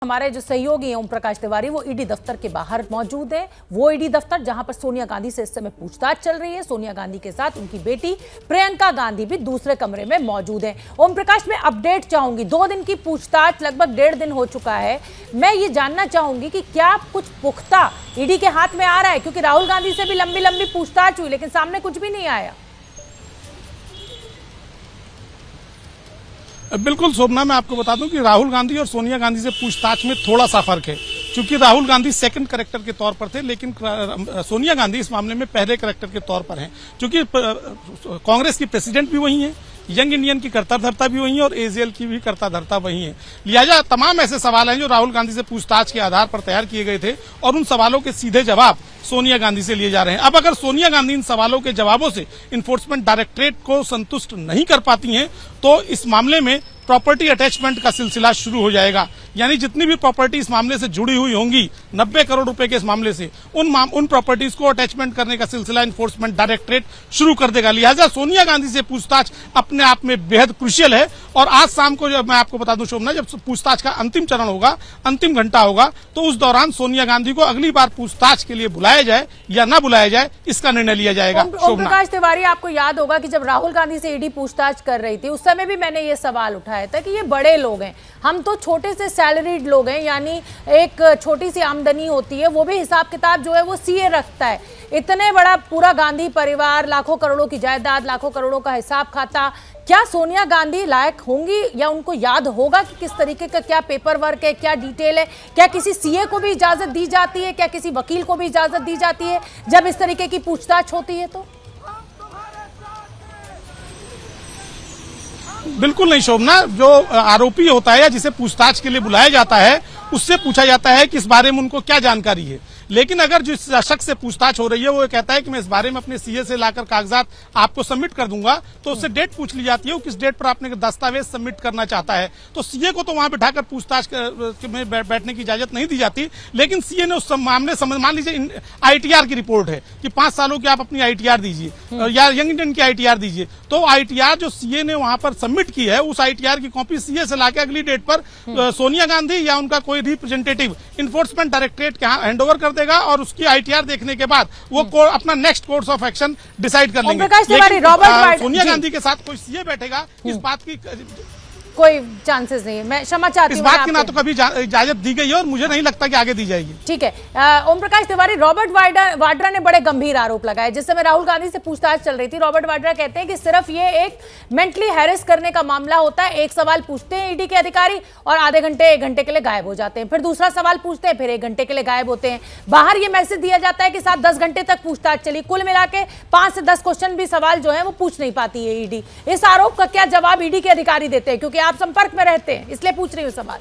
हमारे जो सहयोगी हैं ओम प्रकाश तिवारी वो ईडी दफ्तर के बाहर मौजूद है। वो ईडी दफ्तर जहां पर सोनिया गांधी से इस समय पूछताछ चल रही है। सोनिया गांधी के साथ उनकी बेटी प्रियंका गांधी भी दूसरे कमरे में मौजूद है। ओम प्रकाश, मैं अपडेट चाहूंगी, 2 दिन की पूछताछ, लगभग 1.5 दिन हो चुका है। मैं ये जानना चाहूंगी कि क्या कुछ पुख्ता ईडी के हाथ में आ रहा है, क्योंकि राहुल गांधी से भी लंबी लंबी पूछताछ हुई लेकिन सामने कुछ भी नहीं आया। बिल्कुल शोभना, मैं आपको बता दूं कि राहुल गांधी और सोनिया गांधी से पूछताछ में थोड़ा सा फर्क है। क्योंकि राहुल गांधी सेकंड कैरेक्टर के तौर पर थे, लेकिन सोनिया गांधी इस मामले में पहले कैरेक्टर के तौर पर हैं। क्योंकि कांग्रेस की प्रेसिडेंट भी वही है, यंग इंडियन की कर्ता धर्ता भी वही है और एजेएल की भी कर्ता धर्ता वही है। लिहाजा तमाम ऐसे सवाल हैं जो राहुल गांधी से पूछताछ के आधार पर तैयार किए गए थे और उन सवालों के सीधे जवाब सोनिया गांधी से लिए जा रहे हैं। अब अगर सोनिया गांधी इन सवालों के जवाबों से इन्फोर्समेंट डायरेक्टरेट को संतुष्ट नहीं कर पाती हैं तो इस मामले में प्रॉपर्टी अटैचमेंट का सिलसिला शुरू हो जाएगा। यानी जितनी भी प्रॉपर्टी इस मामले से जुड़ी हुई होंगी, 90 करोड़ रुपए के इस मामले से, उन प्रॉपर्टीज को अटैचमेंट करने का सिलसिला इन्फोर्समेंट डायरेक्टरेट शुरू कर देगा। लिहाजा सोनिया गांधी से पूछताछ अपने आप में बेहद क्रुशियल है। और आज शाम को जब मैं आपको बता दूं शोभना, जब पूछताछ का अंतिम चरण होगा, अंतिम घंटा होगा, तो उस दौरान सोनिया गांधी को अगली बार पूछताछ के लिए बुलाया जाए या न बुलाया जाए, इसका निर्णय लिया जाएगा। ओम प्रकाश तिवारी, आपको याद होगा कि जब राहुल गांधी से ईडी पूछताछ कर रही थी उस समय भी मैंने ये सवाल उठाया था कि ये बड़े लोग हैं, हम तो छोटे से सैलरीड लोग हैं, यानी एक छोटी सी आमदनी होती है, वो भी हिसाब किताब जो है वो सीए रखता है। इतने बड़ा पूरा गांधी परिवार, लाखों करोड़ों की जायदाद, लाखों करोड़ों का हिसाब खाता, क्या सोनिया गांधी लायक होंगी या उनको याद होगा कि किस तरीके का क्या पेपर वर्क है, क्या डिटेल है? क्या किसी सीए को भी इजाजत दी जाती है, क्या किसी वकील को भी इजाजत दी जाती है जब इस तरीके की पूछताछ होती है? तो बिल्कुल नहीं शोभना, जो आरोपी होता है या जिसे पूछताछ के लिए बुलाया जाता है उससे पूछा जाता है कि इस बारे में उनको क्या जानकारी है। लेकिन अगर जिस शख्स से पूछताछ हो रही है वो कहता है कि मैं इस बारे में अपने सीए से लाकर कागजात आपको सबमिट कर दूंगा, तो उससे डेट पूछ ली जाती है, वो किस डेट पर आपने दस्तावेज सबमिट करना चाहता है। तो सीए को तो वहां बिठाकर पूछताछ में बैठने की इजाजत नहीं दी जाती। लेकिन सीए ने उस मामले समझ, मान लीजिए आईटीआर की रिपोर्ट है कि 5 सालों की आप अपनी आईटीआर दीजिए या यंग इंडियन की आईटीआर दीजिए, तो आईटीआर जो सीए ने वहां पर सबमिट की है उस आईटीआर की कॉपी सीए से लाकर अगली डेट पर सोनिया गांधी या उनका कोई रिप्रेजेंटेटिव इन्फोर्समेंट डायरेक्टरेट के हैंड ओवर कर देगा और उसकी आईटीआर देखने के बाद वो अपना next course of action decide कर लेंगे। लेकिन सोनिया गांधी के साथ कोई सीए बैठेगा, इस बात की कोई चांसेस नहीं है। मैं क्षमा चाहती हूँ, इस बात की ना तो कभी इजाजत दी गई है और मुझे नहीं लगता कि आगे दी जाएगी। ठीक है। ओम प्रकाश तिवारी, रॉबर्ट वाड्रा ने बड़े गंभीर आरोप लगाए। जिस समय राहुल गांधी से पूछताछ चल रही थी, रॉबर्ट वाड्रा कहते हैं कि सिर्फ ये एक मेंटली हैरेस करने का मामला होता है। एक सवाल पूछते हैं ईडी के अधिकारी और आधे घंटे 1 घंटे के लिए गायब हो जाते हैं, फिर दूसरा सवाल पूछते हैं, फिर 1 घंटे के लिए गायब होते हैं। बाहर ये मैसेज दिया जाता है कि 7-10 घंटे तक पूछताछ चली, कुल मिला के 5 से 10 क्वेश्चन भी सवाल जो है वो पूछ नहीं पाती है ईडी। इस आरोप का क्या जवाब ईडी के अधिकारी देते हैं, क्योंकि आप संपर्क में रहते हैं, इसलिए पूछ रही हूं सवाल।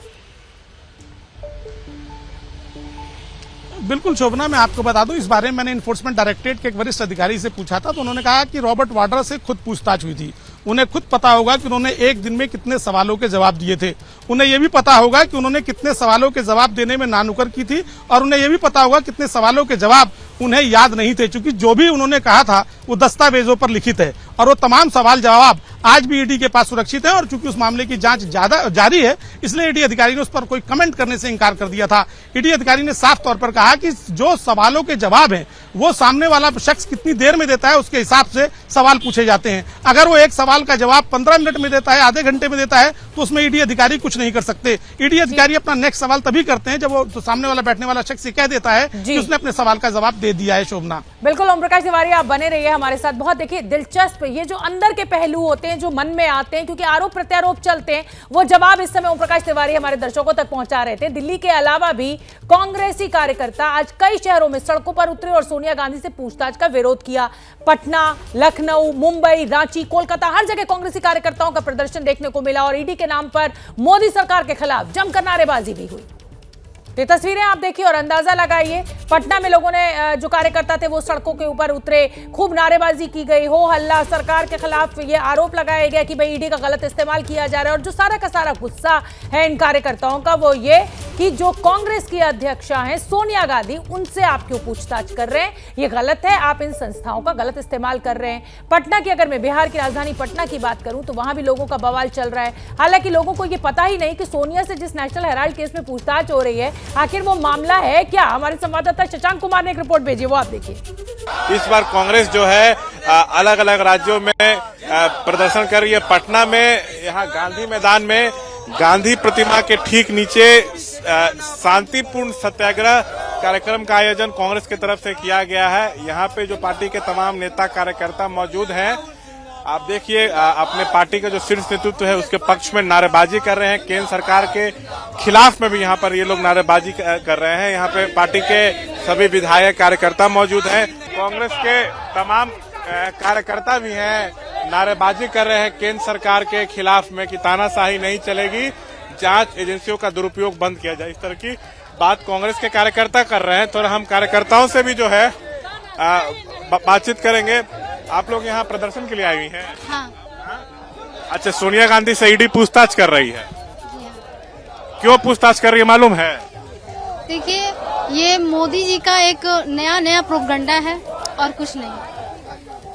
बिल्कुल शोभना, मैं आपको बता दूं, इस बारे में मैंने इन्फोर्समेंट डायरेक्टरेट के एक वरिष्ठ अधिकारी से पूछा था, तो उन्होंने कहा कि रॉबर्ट वाड्रा से खुद पूछताछ हुई थी। उन्हें खुद पता होगा कि उन्होंने एक दिन में कितने सवालों के जवाब दिए थे। उन्हें यह भी पता होगा कि उन्होंने कितने सवालों के जवाब देने में नानुकर की थी और उन्हें यह भी पता होगा कितने सवालों के जवाब उन्हें याद नहीं थे, क्योंकि जो भी उन्होंने कहा था वो दस्तावेजों पर लिखित है और वो तमाम सवाल जवाब आज भी ईडी के पास सुरक्षित है। और चूंकि उस मामले की जांच जारी है, इसलिए ईडी अधिकारी ने उस पर कोई कमेंट करने से इनकार कर दिया था। ईडी अधिकारी ने साफ तौर पर कहा कि जो सवालों के जवाब हैं वो सामने वाला शख्स कितनी देर में देता है उसके हिसाब से सवाल पूछे जाते हैं। अगर वो एक सवाल का जवाब 15 मिनट में देता है, आधे घंटे में देता है, तो उसमें ईडी अधिकारी कुछ नहीं कर सकते। ईडी अधिकारी अपना नेक्स्ट सवाल तभी करते हैं जब वो तो सामने वाला बैठने वाला शख्स कह देता है कि उसने अपने सवाल का जवाब दे दिया है। शोभना, बिल्कुल। ओम प्रकाश तिवारी, आप बने रहिए हमारे साथ। बहुत देखिए दिलचस्प ये जो अंदर के पहलू होते हैं, जो मन में आते हैं, क्योंकि आरोप प्रत्यारोप चलते हैं, वो जवाब इस समय ओम प्रकाश तिवारी हमारे दर्शकों तक पहुंचा रहे थे। दिल्ली के अलावा भी कांग्रेसी कार्यकर्ता आज कई शहरों में सड़कों पर उतरे और सोनिया गांधी से पूछताछ का विरोध किया। पटना, लखनऊ, मुंबई, रांची, कोलकाता, हर जगह कांग्रेसी कार्यकर्ताओं का प्रदर्शन देखने को मिला और ईडी के नाम पर मोदी सरकार के खिलाफ जमकर नारेबाजी भी हुई। तो ये तस्वीरें आप देखिए और अंदाजा लगाइए। पटना में लोगों ने जो कार्यकर्ता थे वो सड़कों के ऊपर उतरे, खूब नारेबाजी की गई, हो हल्ला, सरकार के खिलाफ ये आरोप लगाया गया कि भाई ईडी का गलत इस्तेमाल किया जा रहा है। और जो सारा का सारा गुस्सा है इन कार्यकर्ताओं का वो ये कि जो कांग्रेस की अध्यक्षा हैं सोनिया गांधी, उनसे आप क्यों पूछताछ कर रहे हैं, ये गलत है, आप इन संस्थाओं का गलत इस्तेमाल कर रहे हैं। पटना की, अगर मैं बिहार की राजधानी पटना की बात करूं तो वहां भी लोगों का बवाल चल रहा है। हालांकि लोगों को ये पता ही नहीं कि सोनिया से जिस नेशनल हेराल्ड केस में पूछताछ हो रही है आखिर वो मामला है क्या। हमारे संवाददाता शशांक कुमार ने एक रिपोर्ट भेजी, वो आप देखिए। इस बार कांग्रेस जो है अलग अलग राज्यों में प्रदर्शन कर रही है। पटना में यहाँ गांधी मैदान में गांधी प्रतिमा के ठीक नीचे शांतिपूर्ण सत्याग्रह कार्यक्रम का आयोजन कांग्रेस की तरफ से किया गया है। यहाँ पे जो पार्टी के तमाम नेता कार्यकर्ता मौजूद हैं, आप देखिए अपने पार्टी का जो शीर्ष नेतृत्व है उसके पक्ष में नारेबाजी कर रहे हैं। केंद्र सरकार के खिलाफ में भी यहाँ पर ये लोग नारेबाजी कर रहे हैं। यहाँ पे पार्टी के सभी विधायक कार्यकर्ता मौजूद हैं। कांग्रेस के तमाम कार्यकर्ता भी हैं, नारेबाजी कर रहे हैं केंद्र सरकार के खिलाफ में कि तानाशाही नहीं चलेगी, जांच एजेंसियों का दुरुपयोग बंद किया जाए। इस तरह की बात कांग्रेस के कार्यकर्ता कर रहे हैं। तो हम कार्यकर्ताओं से भी जो है बातचीत करेंगे। आप लोग यहाँ प्रदर्शन के लिए आई हुई हैं? हाँ। अच्छा, सोनिया गांधी से ईडी पूछताछ कर रही है, जी हाँ। क्यों पूछताछ कर रही है मालूम है? देखिए, ये मोदी जी का एक नया प्रोपगंडा है और कुछ नहीं।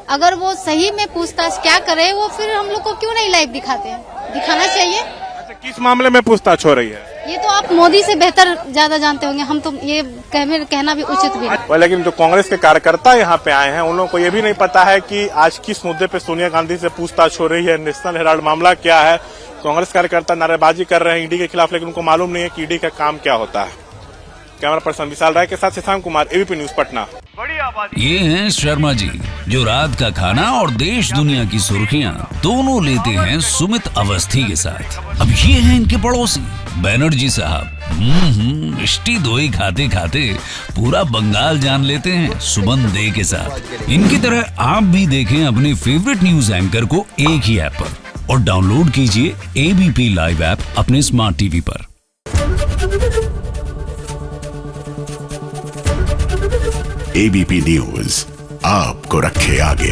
अगर वो सही में पूछताछ क्या करे, वो फिर हम लोग को क्यों नहीं लाइव दिखाते हैं? दिखाना चाहिए। अच्छा, किस मामले में पूछताछ हो रही है? ये तो आप मोदी से बेहतर ज्यादा जानते होंगे, हम तो ये कहना भी उचित भी नहीं। लेकिन जो कांग्रेस के कार्यकर्ता यहाँ पे आए हैं उन लोगों को ये भी नहीं पता है कि आज किस मुद्दे पे सोनिया गांधी से पूछताछ हो रही है, नेशनल हेराल्ड मामला क्या है। कांग्रेस कार्यकर्ता नारेबाजी कर रहे हैं ईडी के खिलाफ, लेकिन उनको मालूम नहीं है कि ईडी का काम क्या होता है। कैमरा पर्सन विशाल राय के साथ शशांक कुमार, एबीपी न्यूज पटना। ये हैं शर्मा जी, जो रात का खाना और देश दुनिया की सुर्खियां दोनों लेते हैं सुमित अवस्थी के साथ। अब ये हैं इनके पड़ोसी बनर्जी साहब। मिष्टी दोई खाते खाते पूरा बंगाल जान लेते हैं सुमन दे के साथ। इनकी तरह आप भी देखें अपने फेवरेट न्यूज एंकर को एक ही ऐप पर और डाउनलोड कीजिए एबीपी लाइव ऐप अपने स्मार्ट टीवी पर। एबीपी न्यूज आपको रखे आगे।